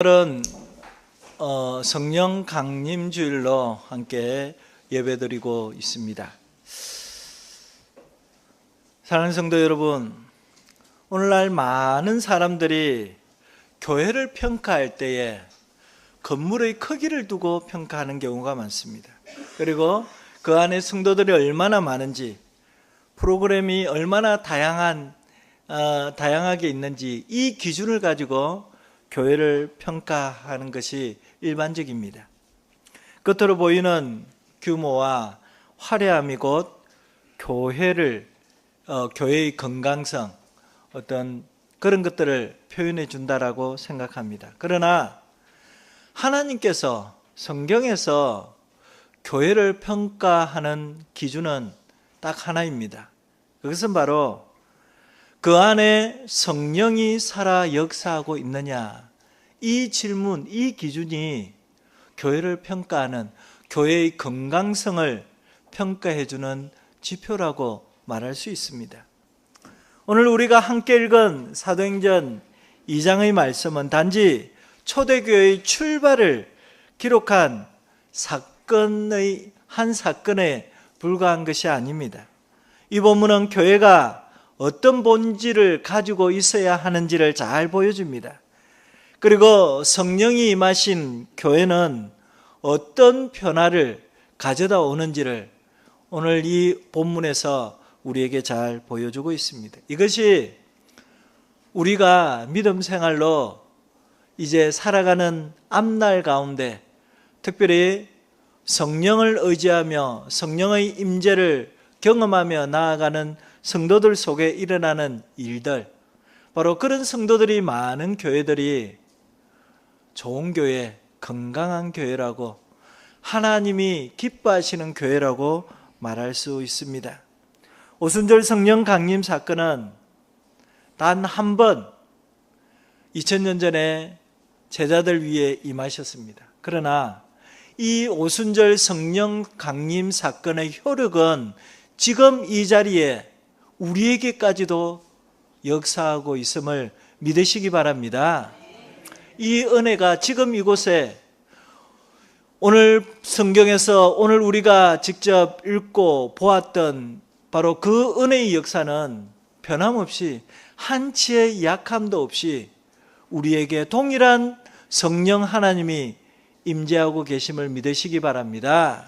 오늘은 성령 강림 주일로 함께 예배드리고 있습니다. 사랑하는 성도 여러분, 오늘날 많은 사람들이 교회를 평가할 때에 건물의 크기를 두고 평가하는 경우가 많습니다. 그리고 그 안에 성도들이 얼마나 많은지, 프로그램이 얼마나 다양하게 있는지 이 기준을 가지고 교회를 평가하는 것이 일반적입니다. 겉으로 보이는 규모와 화려함이 곧 교회의 건강성, 어떤 그런 것들을 표현해 준다라고 생각합니다. 그러나 하나님께서 성경에서 교회를 평가하는 기준은 딱 하나입니다. 그것은 바로 그 안에 성령이 살아 역사하고 있느냐, 이 질문, 이 기준이 교회를 평가하는, 교회의 건강성을 평가해주는 지표라고 말할 수 있습니다. 오늘 우리가 함께 읽은 사도행전 2장의 말씀은 단지 초대교회의 출발을 기록한 한 사건에 불과한 것이 아닙니다. 이 본문은 교회가 어떤 본질을 가지고 있어야 하는지를 잘 보여줍니다. 그리고 성령이 임하신 교회는 어떤 변화를 가져다 오는지를 오늘 이 본문에서 우리에게 잘 보여주고 있습니다. 이것이 우리가 믿음 생활로 이제 살아가는 앞날 가운데 특별히 성령을 의지하며 성령의 임재를 경험하며 나아가는 성도들 속에 일어나는 일들, 바로 그런 성도들이 많은 교회들이 좋은 교회, 건강한 교회라고, 하나님이 기뻐하시는 교회라고 말할 수 있습니다. 오순절 성령 강림 사건은 단 한 번 2000년 전에 제자들 위에 임하셨습니다. 그러나 이 오순절 성령 강림 사건의 효력은 지금 이 자리에 우리에게까지도 역사하고 있음을 믿으시기 바랍니다. 이 은혜가 지금 이곳에 오늘 성경에서 오늘 우리가 직접 읽고 보았던 바로 그 은혜의 역사는 변함없이 한치의 약함도 없이 우리에게 동일한 성령 하나님이 임재하고 계심을 믿으시기 바랍니다.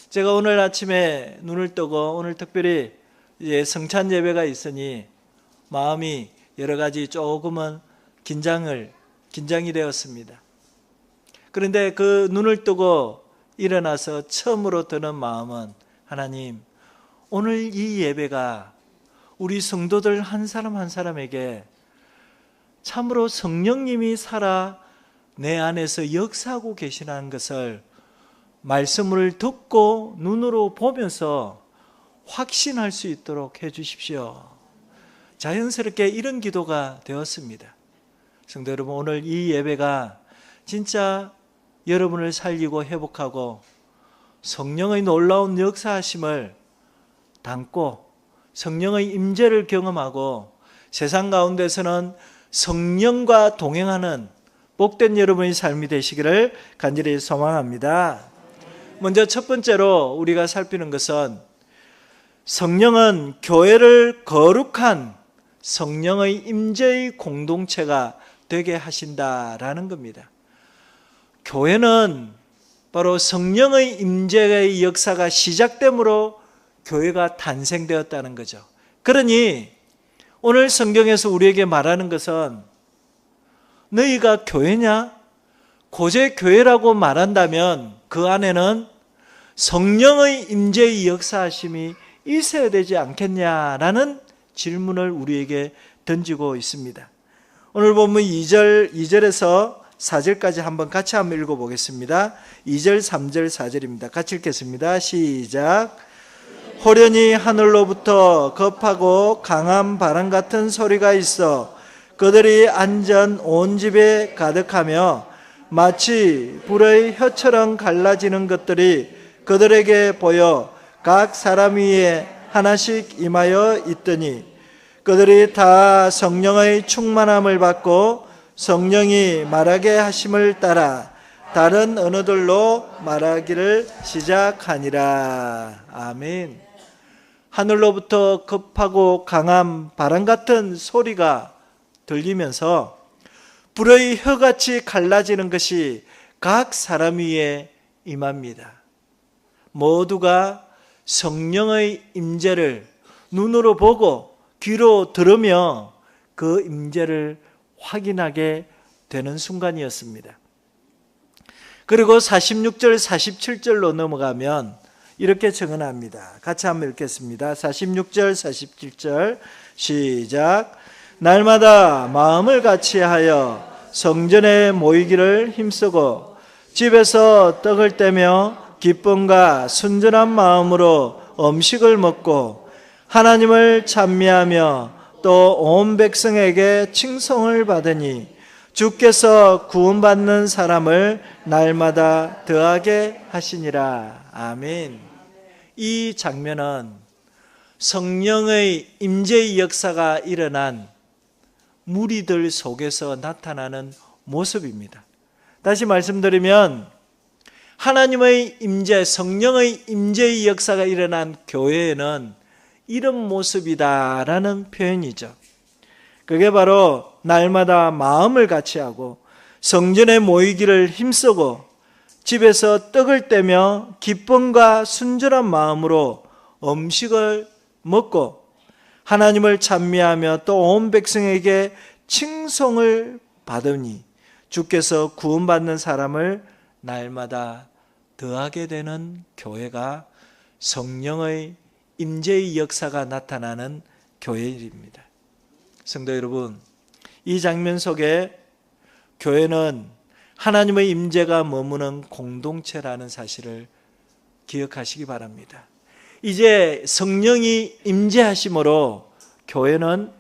제가 오늘 아침에 눈을 뜨고 오늘 특별히 성찬 예배가 있으니 마음이 여러 가지 조금은 긴장이 되었습니다. 그런데 그 눈을 뜨고 일어나서 처음으로 드는 마음은 하나님, 오늘 이 예배가 우리 성도들 한 사람 한 사람에게 참으로 성령님이 살아 내 안에서 역사하고 계시다는 것을 말씀을 듣고 눈으로 보면서 확신할 수 있도록 해주십시오. 자연스럽게 이런 기도가 되었습니다. 성도 여러분, 오늘 이 예배가 진짜 여러분을 살리고 회복하고 성령의 놀라운 역사하심을 담고 성령의 임재를 경험하고 세상 가운데서는 성령과 동행하는 복된 여러분의 삶이 되시기를 간절히 소망합니다. 먼저 첫 번째로 우리가 살피는 것은 성령은 교회를 거룩한 성령의 임재의 공동체가 되게 하신다라는 겁니다. 교회는 바로 성령의 임재의 역사가 시작됨으로 교회가 탄생되었다는 거죠. 그러니 오늘 성경에서 우리에게 말하는 것은 너희가 교회냐? 고제 교회라고 말한다면 그 안에는 성령의 임재의 역사하심이 있어야 되지 않겠냐라는 질문을 우리에게 던지고 있습니다. 오늘 본문 2절에서 4절까지 같이 한번 읽어보겠습니다. 2절, 3절, 4절입니다. 같이 읽겠습니다. 시작. 호련히 하늘로부터 급하고 강한 바람 같은 소리가 있어 그들이 앉은 온 집에 가득하며 마치 불의 혀처럼 갈라지는 것들이 그들에게 보여 각 사람 위에 하나씩 임하여 있더니 그들이 다 성령의 충만함을 받고 성령이 말하게 하심을 따라 다른 언어들로 말하기를 시작하니라. 아멘. 하늘로부터 급하고 강한 바람 같은 소리가 들리면서 불의 혀같이 갈라지는 것이 각 사람 위에 임합니다. 모두가 성령의 임재를 눈으로 보고 귀로 들으며 그 임재를 확인하게 되는 순간이었습니다. 그리고 46절, 47절로 넘어가면 이렇게 증언합니다. 같이 한번 읽겠습니다. 46절, 47절 시작. 날마다 마음을 같이하여 성전에 모이기를 힘쓰고 집에서 떡을 떼며 기쁨과 순전한 마음으로 음식을 먹고 하나님을 찬미하며 또 온 백성에게 칭송을 받으니 주께서 구원받는 사람을 날마다 더하게 하시니라. 아멘. 이 장면은 성령의 임재의 역사가 일어난 무리들 속에서 나타나는 모습입니다. 다시 말씀드리면 하나님의 임재, 성령의 임재의 역사가 일어난 교회에는 이런 모습이다라는 표현이죠. 그게 바로 날마다 마음을 같이하고 성전에 모이기를 힘쓰고 집에서 떡을 떼며 기쁨과 순전한 마음으로 음식을 먹고 하나님을 찬미하며 또 온 백성에게 칭송을 받으니 주께서 구원받는 사람을 날마다 더하게 되는 교회가 성령의 임재의 역사가 나타나는 교회입니다. 성도 여러분, 이 장면 속에 교회는 하나님의 임재가 머무는 공동체라는 사실을 기억하시기 바랍니다. 이제 성령이 임재하심으로 교회는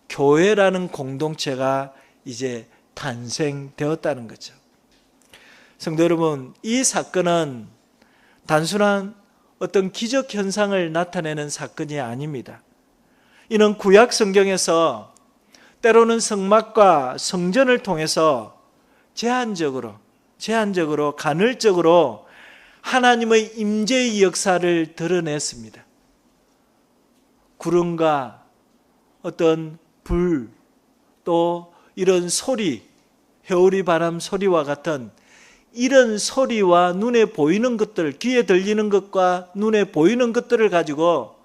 교회라는 공동체가 이제 탄생되었다는 거죠. 성도 여러분, 이 사건은 단순한 어떤 기적 현상을 나타내는 사건이 아닙니다. 이는 구약 성경에서 때로는 성막과 성전을 통해서 제한적으로 간헐적으로 하나님의 임재의 역사를 드러냈습니다. 구름과 어떤 불, 또 이런 소리, 회오리 바람 소리와 같은 이런 소리와 눈에 보이는 것들, 귀에 들리는 것과 눈에 보이는 것들을 가지고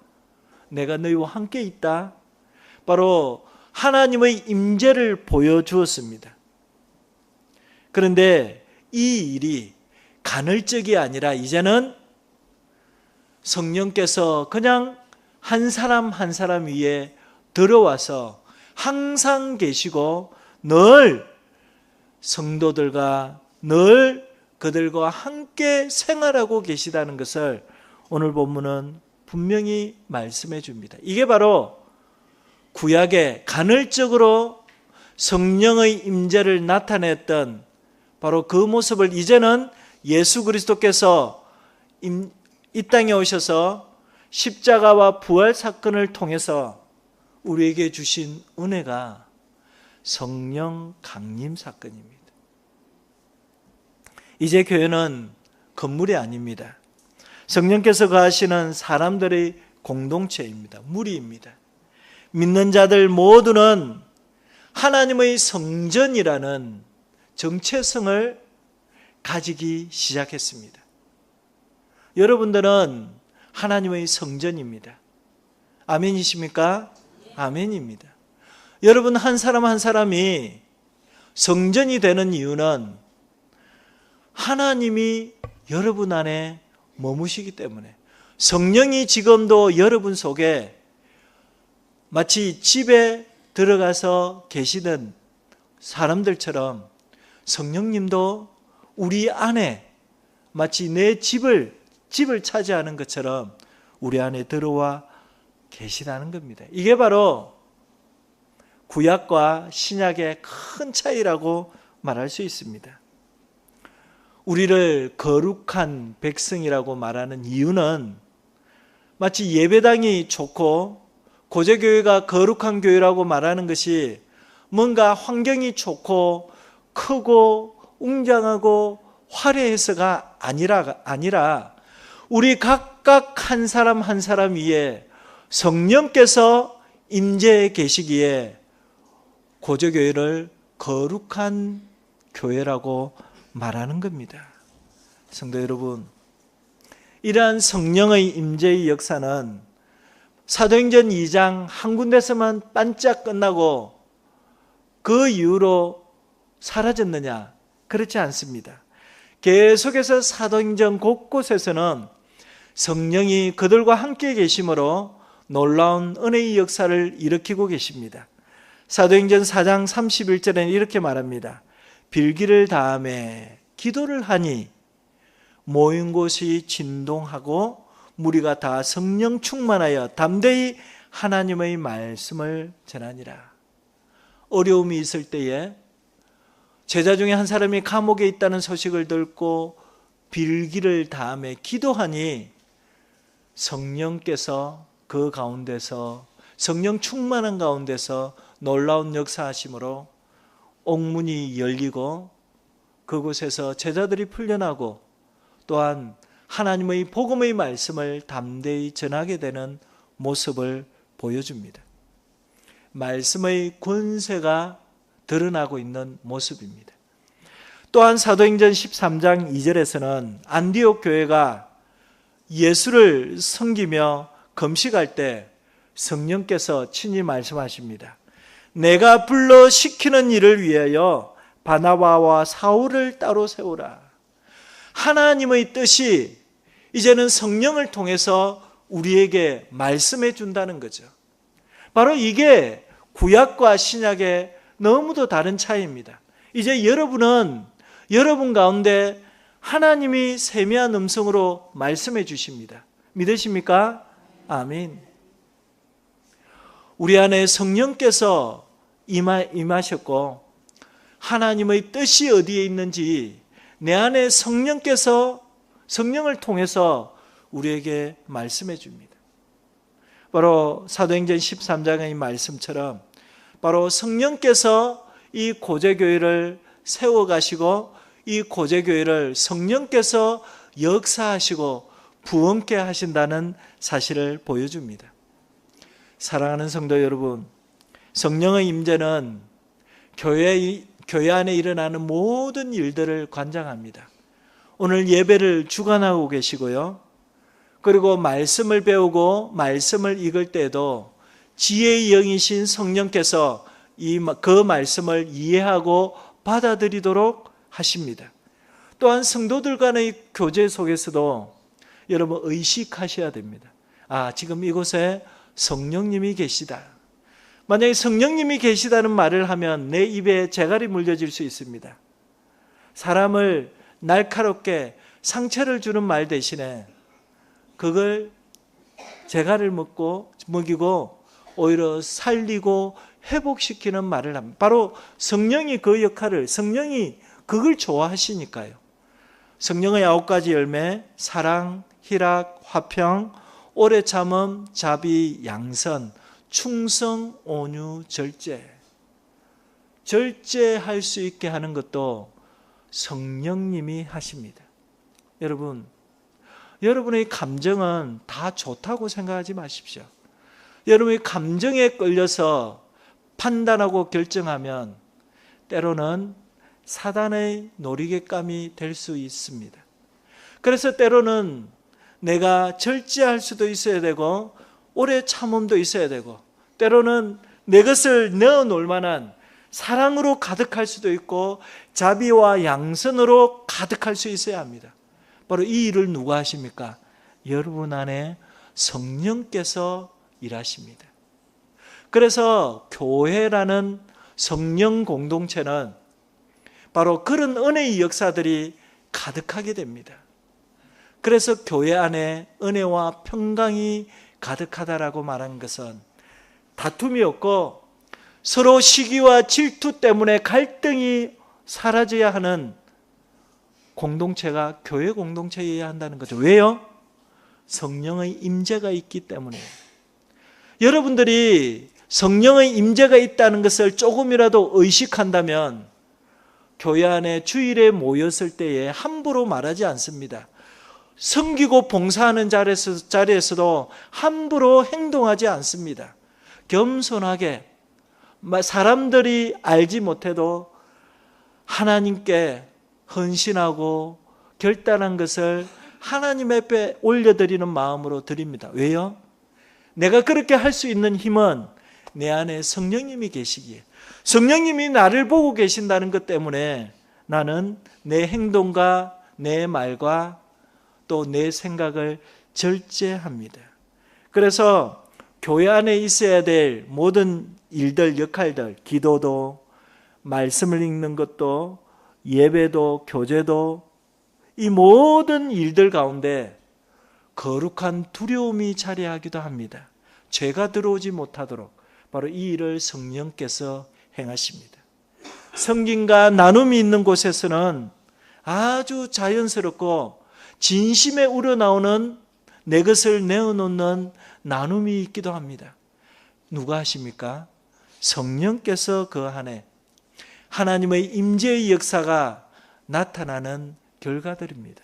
내가 너희와 함께 있다, 바로 하나님의 임재를 보여주었습니다. 그런데 이 일이 간헐적이 아니라 이제는 성령께서 그냥 한 사람 한 사람 위에 들어와서 항상 계시고 늘 성도들과 늘 그들과 함께 생활하고 계시다는 것을 오늘 본문은 분명히 말씀해 줍니다. 이게 바로 구약에 간헐적으로 성령의 임재를 나타냈던 바로 그 모습을 이제는 예수 그리스도께서 이 땅에 오셔서 십자가와 부활 사건을 통해서 우리에게 주신 은혜가 성령 강림 사건입니다. 이제 교회는 건물이 아닙니다. 성령께서 거하시는 사람들의 공동체입니다. 무리입니다. 믿는 자들 모두는 하나님의 성전이라는 정체성을 가지기 시작했습니다. 여러분들은 하나님의 성전입니다. 아멘이십니까? 아멘입니다. 여러분 한 사람 한 사람이 성전이 되는 이유는 하나님이 여러분 안에 머무시기 때문에, 성령이 지금도 여러분 속에 마치 집에 들어가서 계시는 사람들처럼 성령님도 우리 안에 마치 내 집을 차지하는 것처럼 우리 안에 들어와 계시다는 겁니다. 이게 바로 구약과 신약의 큰 차이라고 말할 수 있습니다. 우리를 거룩한 백성이라고 말하는 이유는 마치 예배당이 좋고 고제교회가 거룩한 교회라고 말하는 것이 뭔가 환경이 좋고 크고 웅장하고 화려해서가 아니라 우리 각각 한 사람 한 사람 위에 성령께서 임재해 계시기에 고조교회를 거룩한 교회라고 말하는 겁니다. 성도 여러분, 이러한 성령의 임재의 역사는 사도행전 2장 한 군데서만 반짝 끝나고 그 이후로 사라졌느냐? 그렇지 않습니다. 계속해서 사도행전 곳곳에서는 성령이 그들과 함께 계심으로 놀라운 은혜의 역사를 일으키고 계십니다. 사도행전 4장 31절에는 이렇게 말합니다. 빌기를 다하매 기도를 하니 모인 곳이 진동하고 무리가 다 성령 충만하여 담대히 하나님의 말씀을 전하니라. 어려움이 있을 때에 제자 중에 한 사람이 감옥에 있다는 소식을 듣고 빌기를 다하며 기도하니 성령께서 그 가운데서 성령 충만한 가운데서 놀라운 역사하심으로 옥문이 열리고 그곳에서 제자들이 풀려나고 또한 하나님의 복음의 말씀을 담대히 전하게 되는 모습을 보여줍니다. 말씀의 권세가 드러나고 있는 모습입니다. 또한 사도행전 13장 2절에서는 안디옥 교회가 예수를 섬기며 금식할 때 성령께서 친히 말씀하십니다. 내가 불러 시키는 일을 위하여 바나바와 사울을 따로 세우라. 하나님의 뜻이 이제는 성령을 통해서 우리에게 말씀해 준다는 거죠. 바로 이게 구약과 신약의 너무도 다른 차이입니다. 이제 여러분은 여러분 가운데 하나님이 세미한 음성으로 말씀해 주십니다. 믿으십니까? 아멘. 우리 안에 성령께서 임하셨고 하나님의 뜻이 어디에 있는지 내 안에 성령께서 성령을 통해서 우리에게 말씀해 줍니다. 바로 사도행전 13장의 말씀처럼 바로 성령께서 이 고제교회를 세워가시고 이 고제교회를 성령께서 역사하시고 부흥케 하신다는 사실을 보여줍니다. 사랑하는 성도 여러분, 성령의 임재는 교회 안에 일어나는 모든 일들을 관장합니다. 오늘 예배를 주관하고 계시고요. 그리고 말씀을 배우고 말씀을 읽을 때도 지혜의 영이신 성령께서 그 말씀을 이해하고 받아들이도록 하십니다. 또한 성도들 간의 교제 속에서도 여러분 의식하셔야 됩니다. 지금 이곳에 성령님이 계시다. 만약에 성령님이 계시다는 말을 하면 내 입에 재갈이 물려질 수 있습니다. 사람을 날카롭게 상처를 주는 말 대신에 그걸 재갈을 먹이고 오히려 살리고 회복시키는 말을 합니다. 바로 성령이 그 역할을, 성령이 그걸 좋아하시니까요. 성령의 9가지 열매, 사랑, 희락, 화평, 오래 참음, 자비, 양선, 충성, 온유, 절제. 절제할 수 있게 하는 것도 성령님이 하십니다. 여러분의 감정은 다 좋다고 생각하지 마십시오. 여러분의 감정에 끌려서 판단하고 결정하면 때로는 사단의 놀이개감이 될 수 있습니다. 그래서 때로는 내가 절제할 수도 있어야 되고 오래 참음도 있어야 되고 때로는 내 것을 넣어놓을 만한 사랑으로 가득할 수도 있고 자비와 양선으로 가득할 수 있어야 합니다. 바로 이 일을 누가 하십니까? 여러분 안에 성령께서 일하십니다. 그래서 교회라는 성령 공동체는 바로 그런 은혜의 역사들이 가득하게 됩니다. 그래서 교회 안에 은혜와 평강이 가득하다라고 말한 것은 다툼이 없고 서로 시기와 질투 때문에 갈등이 사라져야 하는 공동체가 교회 공동체여야 한다는 거죠. 왜요? 성령의 임재가 있기 때문에. 여러분들이 성령의 임재가 있다는 것을 조금이라도 의식한다면 교회 안에 주일에 모였을 때에 함부로 말하지 않습니다. 섬기고 봉사하는 자리에서도 함부로 행동하지 않습니다. 겸손하게 사람들이 알지 못해도 하나님께 헌신하고 결단한 것을 하나님 앞에 올려드리는 마음으로 드립니다. 왜요? 내가 그렇게 할 수 있는 힘은 내 안에 성령님이 계시기에, 성령님이 나를 보고 계신다는 것 때문에 나는 내 행동과 내 말과 또 내 생각을 절제합니다. 그래서 교회 안에 있어야 될 모든 일들, 역할들, 기도도, 말씀을 읽는 것도, 예배도, 교제도, 이 모든 일들 가운데 거룩한 두려움이 자리하기도 합니다. 죄가 들어오지 못하도록 바로 이 일을 성령께서 행하십니다. 성김과 나눔이 있는 곳에서는 아주 자연스럽고 진심에 우러나오는 내 것을 내어놓는 나눔이 있기도 합니다. 누가 하십니까? 성령께서 그 안에 하나님의 임재의 역사가 나타나는 결과들입니다.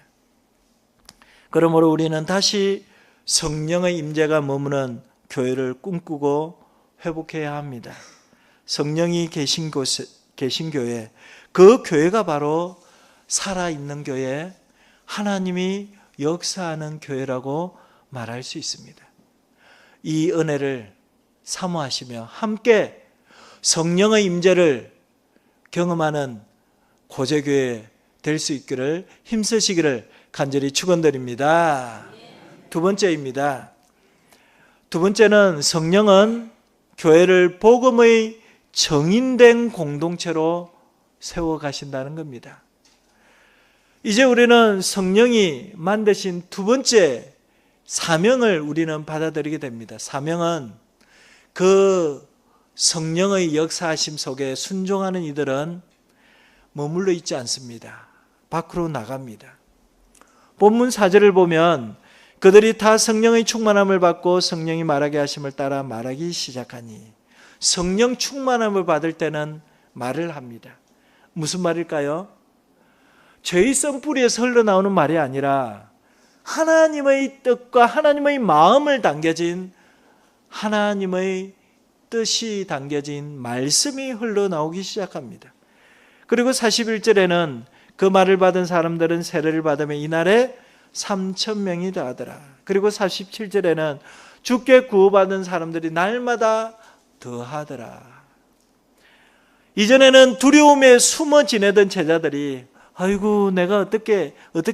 그러므로 우리는 다시 성령의 임재가 머무는 교회를 꿈꾸고 회복해야 합니다. 성령이 계신 곳에, 계신 교회, 그 교회가 바로 살아있는 교회, 하나님이 역사하는 교회라고 말할 수 있습니다. 이 은혜를 사모하시며 함께 성령의 임재를 경험하는 고재교회 될 수 있기를 힘쓰시기를 간절히 축원드립니다. 두 번째입니다. 두 번째는 성령은 교회를 복음의 정인된 공동체로 세워가신다는 겁니다. 이제 우리는 성령이 만드신 두 번째 사명을 우리는 받아들이게 됩니다. 사명은 그 성령의 역사하심 속에 순종하는 이들은 머물러 있지 않습니다. 밖으로 나갑니다. 본문 4절을 보면 그들이 다 성령의 충만함을 받고 성령이 말하게 하심을 따라 말하기 시작하니, 성령 충만함을 받을 때는 말을 합니다. 무슨 말일까요? 죄의 씀뿌리에서 흘러나오는 말이 아니라 하나님의 뜻과 하나님의 마음을 담겨진, 하나님의 뜻이 담겨진 말씀이 흘러나오기 시작합니다. 그리고 41절에는 그 말을 받은 사람들은 세례를 받으며 이날에 3,000명이 더하더라. 그리고 47절에는 주께 구원받은 사람들이 날마다 더하더라. 이전에는 두려움에 숨어 지내던 제자들이, 아이고 내가 어떻게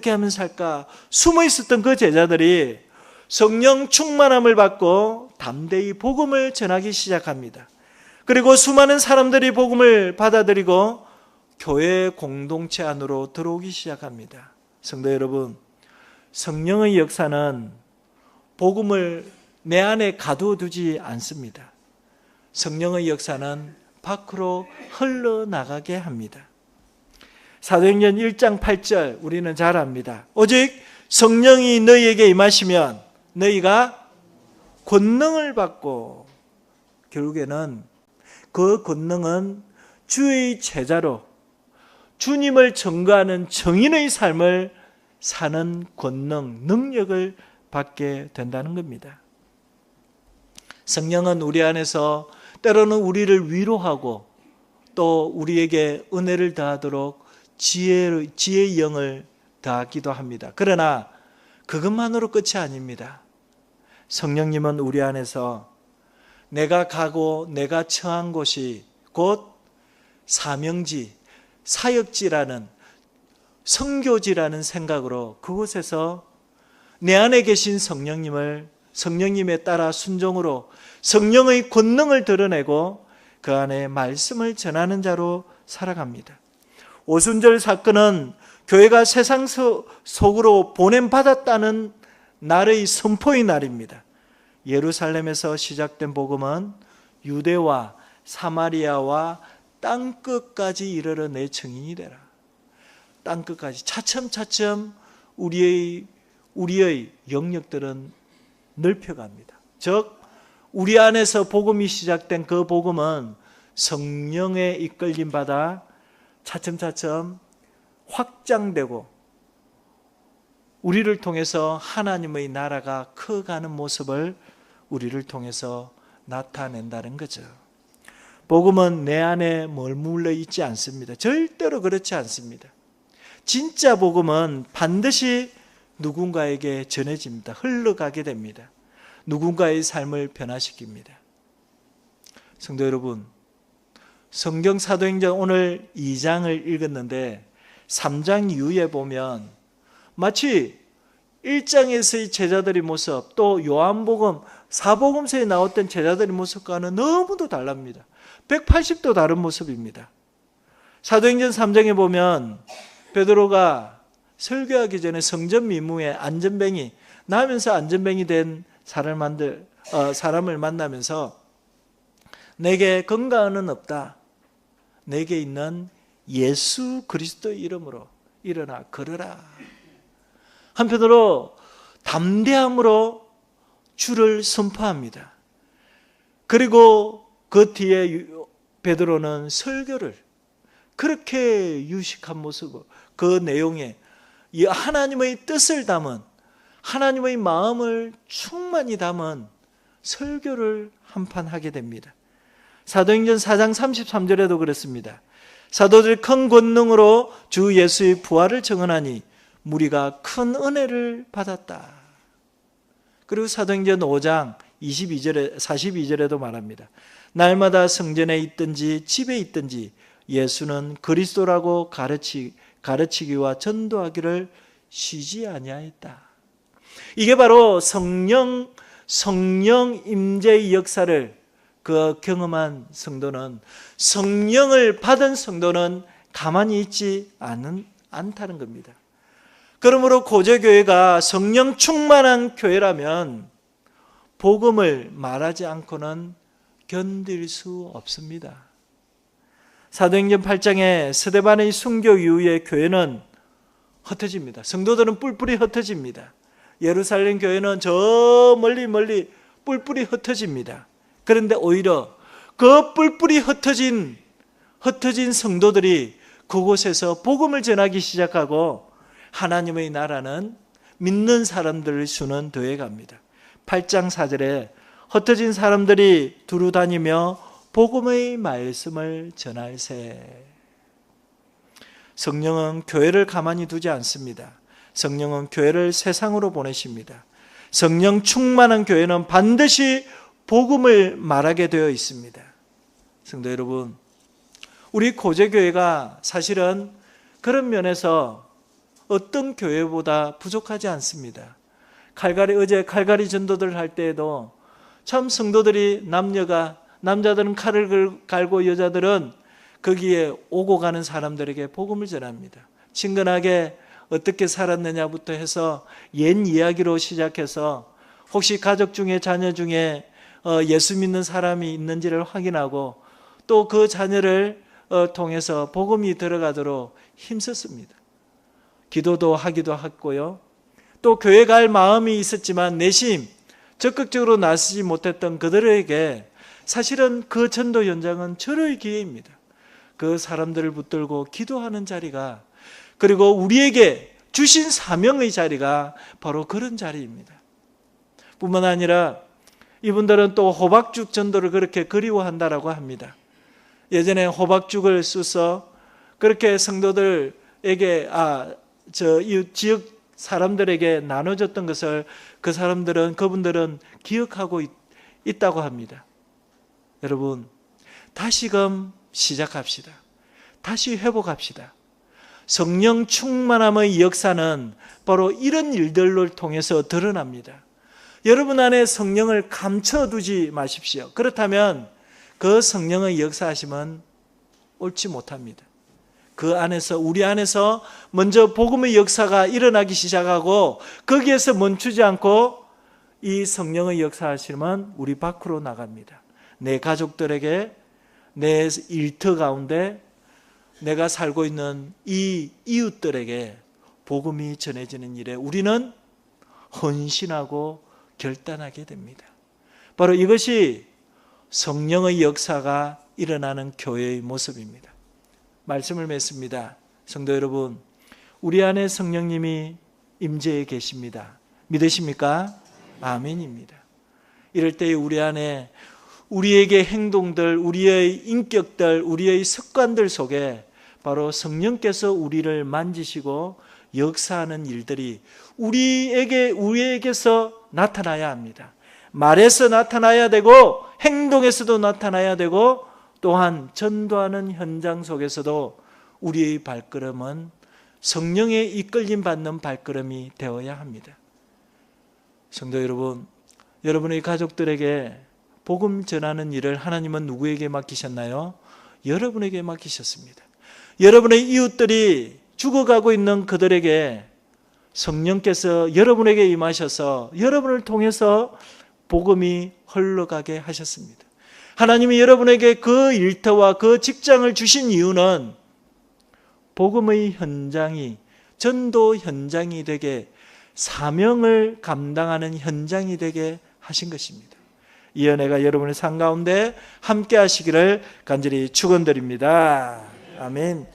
하면 살까 숨어 있었던 그 제자들이 성령 충만함을 받고 담대히 복음을 전하기 시작합니다. 그리고 수많은 사람들이 복음을 받아들이고 교회 공동체 안으로 들어오기 시작합니다. 성도 여러분, 성령의 역사는 복음을 내 안에 가두어두지 않습니다. 성령의 역사는 밖으로 흘러나가게 합니다. 사도행전 1장 8절 우리는 잘 압니다. 오직 성령이 너희에게 임하시면 너희가 권능을 받고, 결국에는 그 권능은 주의 제자로 주님을 증거하는 정인의 삶을 사는 권능, 능력을 받게 된다는 겁니다. 성령은 우리 안에서 때로는 우리를 위로하고 또 우리에게 은혜를 더하도록 지혜의 영을 더하기도 합니다. 그러나 그것만으로 끝이 아닙니다. 성령님은 우리 안에서 내가 가고 내가 처한 곳이 곧 사명지, 사역지라는, 선교지라는 생각으로 그곳에서 내 안에 계신 성령님을, 성령님에 따라 순종으로 성령의 권능을 드러내고 그 안에 말씀을 전하는 자로 살아갑니다. 오순절 사건은 교회가 세상 속으로 보냄받았다는 날의 선포의 날입니다. 예루살렘에서 시작된 복음은 유대와 사마리아와 땅끝까지 이르러 내 증인이 되라. 땅끝까지 차츰차츰 우리의 영역들은 넓혀갑니다. 즉 우리 안에서 복음이 시작된 그 복음은 성령의 이끌림 받아 차츰차츰 확장되고 우리를 통해서 하나님의 나라가 커가는 모습을 우리를 통해서 나타낸다는 거죠. 복음은 내 안에 머물러 있지 않습니다. 절대로 그렇지 않습니다. 진짜 복음은 반드시 누군가에게 전해집니다. 흘러가게 됩니다. 누군가의 삶을 변화시킵니다. 성도 여러분, 성경 사도행전 오늘 2장을 읽었는데 3장 이후에 보면 마치 1장에서의 제자들의 모습, 또 요한복음, 사복음서에 나왔던 제자들의 모습과는 너무도 다릅니다. 180도 다른 모습입니다. 사도행전 3장에 보면 베드로가 설교하기 전에 성전 미무에 안전뱅이, 나면서 안전뱅이 된 사람을 만나면서 내게 건강은 없다. 내게 있는 예수 그리스도의 이름으로 일어나 걸으라. 한편으로 담대함으로 주를 선포합니다. 그리고 그 뒤에 베드로는 설교를 그렇게 유식한 모습으로 그 내용에 하나님의 뜻을 담은, 하나님의 마음을 충만히 담은 설교를 한판 하게 됩니다. 사도행전 4장 33절에도 그렇습니다. 사도들 큰 권능으로 주 예수의 부활을 증언하니 무리가 큰 은혜를 받았다. 그리고 사도행전 5장 22절에 42절에도 말합니다. 날마다 성전에 있든지 집에 있든지 예수는 그리스도라고 가르치기와 전도하기를 쉬지 아니하였다. 이게 바로 성령 임재의 역사를 그 경험한 성도는, 성령을 받은 성도는 가만히 있지 않다는 겁니다. 그러므로 고대교회가 성령 충만한 교회라면 복음을 말하지 않고는 견딜 수 없습니다. 사도행전 8장에 스데반의 순교 이후에 교회는 흩어집니다. 성도들은 뿔뿔이 흩어집니다. 예루살렘 교회는 저 멀리 뿔뿔이 흩어집니다. 그런데 오히려 그 뿔뿔이 흩어진 성도들이 그곳에서 복음을 전하기 시작하고 하나님의 나라는 믿는 사람들의 수는 더해갑니다. 8장 4절에 흩어진 사람들이 두루 다니며 복음의 말씀을 전할세. 성령은 교회를 가만히 두지 않습니다. 성령은 교회를 세상으로 보내십니다. 성령 충만한 교회는 반드시 복음을 말하게 되어 있습니다. 성도 여러분, 우리 고대교회가 사실은 그런 면에서 어떤 교회보다 부족하지 않습니다. 어제 칼가리 전도들 할 때에도 참 성도들이 남자들은 칼을 갈고 여자들은 거기에 오고 가는 사람들에게 복음을 전합니다. 친근하게 어떻게 살았느냐부터 해서 옛 이야기로 시작해서 혹시 가족 중에 자녀 중에 예수 믿는 사람이 있는지를 확인하고 또 그 자녀를 통해서 복음이 들어가도록 힘썼습니다. 기도도 하기도 했고요. 또 교회 갈 마음이 있었지만 내심 적극적으로 나서지 못했던 그들에게 사실은 그 전도 현장은 절호의 기회입니다. 그 사람들을 붙들고 기도하는 자리가, 그리고 우리에게 주신 사명의 자리가 바로 그런 자리입니다. 뿐만 아니라 이분들은 또 호박죽 전도를 그렇게 그리워한다라고 합니다. 예전에 호박죽을 써서 그렇게 성도들에게 이 지역 사람들에게 나눠줬던 것을 그분들은 기억하고 있다고 합니다. 여러분, 다시금 시작합시다. 다시 회복합시다. 성령 충만함의 역사는 바로 이런 일들을 통해서 드러납니다. 여러분 안에 성령을 감춰두지 마십시오. 그렇다면 그 성령의 역사하심은 옳지 못합니다. 그 안에서, 우리 안에서 먼저 복음의 역사가 일어나기 시작하고 거기에서 멈추지 않고 이 성령의 역사하심은 우리 밖으로 나갑니다. 내 가족들에게, 내 일터 가운데, 내가 살고 있는 이 이웃들에게 복음이 전해지는 일에 우리는 헌신하고 결단하게 됩니다. 바로 이것이 성령의 역사가 일어나는 교회의 모습입니다. 말씀을 맺습니다. 성도 여러분, 우리 안에 성령님이 임재해 계십니다. 믿으십니까? 아멘입니다. 이럴 때 우리 안에 우리에게 행동들, 우리의 인격들, 우리의 습관들 속에 바로 성령께서 우리를 만지시고 역사하는 일들이 우리에게서 나타나야 합니다. 말에서 나타나야 되고 행동에서도 나타나야 되고 또한 전도하는 현장 속에서도 우리의 발걸음은 성령의 이끌림 받는 발걸음이 되어야 합니다. 성도 여러분, 여러분의 가족들에게 복음 전하는 일을 하나님은 누구에게 맡기셨나요? 여러분에게 맡기셨습니다. 여러분의 이웃들이 죽어가고 있는 그들에게 성령께서 여러분에게 임하셔서 여러분을 통해서 복음이 흘러가게 하셨습니다. 하나님이 여러분에게 그 일터와 그 직장을 주신 이유는 복음의 현장이, 전도 현장이 되게, 사명을 감당하는 현장이 되게 하신 것입니다. 이 은혜가 여러분의 삶 가운데 함께 하시기를 간절히 축원드립니다. 아멘.